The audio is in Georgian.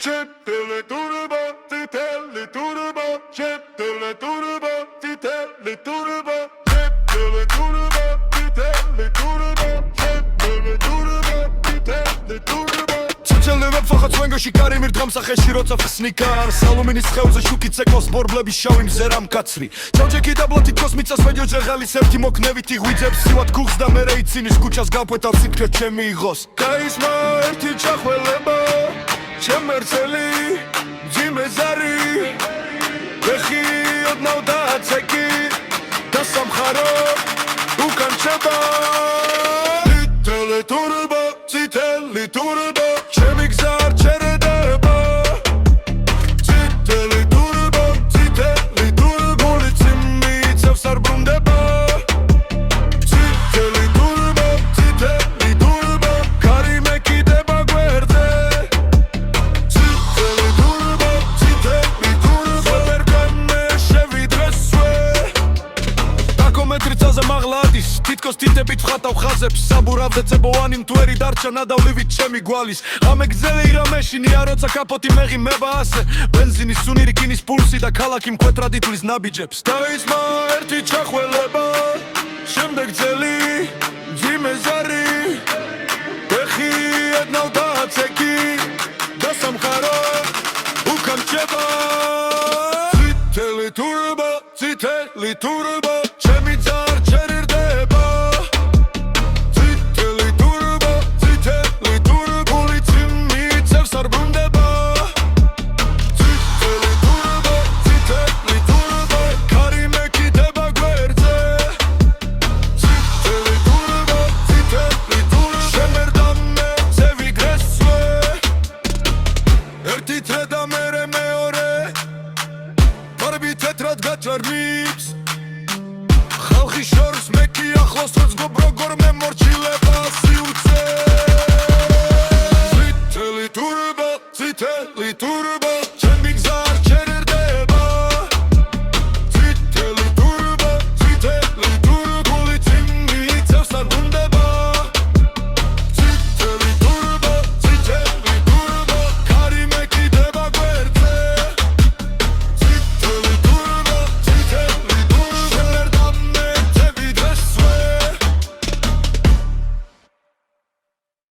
Cetele turba, cetele turba, cetele turba, cetele turba, cetele turba, cetele turba, cetele turba, cetele turba. Cetele ვეფხოთ სვენგოში კარი მირდგამ სახეში როცა ხსნიკარ სალუმინის ხეულზე შუქი ცეკვავს ბორბლების შავი მზერამ კაცრი ჩავჯექი დაბლა თითქოს მიწას ვედიო ჯეღალის ერთი მოქნევითი ღვიძებს სივად ქუხს და მერე იცინის ქუჩას გავკვეთავ სიფრე ჩემი იღოს გაისმა ერთი ჩახველება ჩემერცელი ძიმეზარი ვეხი ოდნავ დააცეკი და სამხარო უკან ჩება ციტელი თურბა ციტელი თურბა ჩემი გზა არ ჩერდება ციტელი თურბა ციტელი თურბა გულიც მიწევს არ ბრუნდება ციტელი თურბა ციტელი თურბა კარი მეკიდება გვერდზე ციტელი თურბა ციტელი თურბა ვერ გამეშევიდრესვე დაკომეტრიცაზე მაღლადის თითქოს თითებით ვხატავ ხაზებს საბურავზე წებოვანი მტვერი დარჩა ნადავლივით ჩემი გვალის ღამე გძელი ირამეშინია როცა კაპოტი მეღიმება ასე ბენზინის სუნირი კინის პულსი და ქალაქი მკვეთრად ითვლის ნაბიჯებს დაისმა ერთი ჩახველება შემდეგ ძელი ძიმეზარი ვეხი ოდნავ დააცეკი და სამხარო უკან ჩება ციტელი თურბა ციტელი თურბა ჩემი ძა არ ჩერდება ციტელი თურბა ციტელი თურბა გულიც მიწევს არ ბრუნდება ციტელი თურბა ციტელი თურბა კარი მეკიდება გვერდზე ციტელი თურბა ციტელი თურბა შემერდა მე ზევი გრესვე ერთი თრე და მე